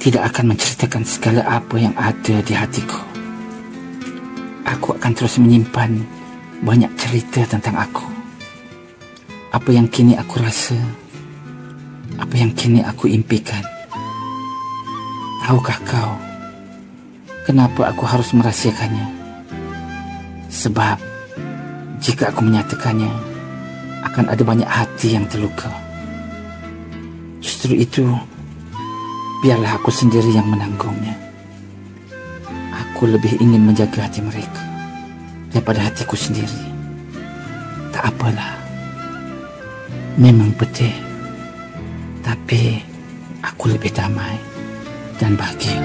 tidak akan menceritakan segala apa yang ada di hatiku. Aku akan terus menyimpan banyak cerita tentang aku. Apa yang kini aku rasa, apa yang kini aku impikan. Tahukah kau kenapa aku harus merahsiakannya? Sebab jika aku menyatakannya, akan ada banyak hati yang terluka. Justru itu, biarlah aku sendiri yang menanggungnya. Aku lebih ingin menjaga hati mereka daripada hatiku sendiri. Tak apalah, memang pedih, tapi aku lebih damai dan bahagia.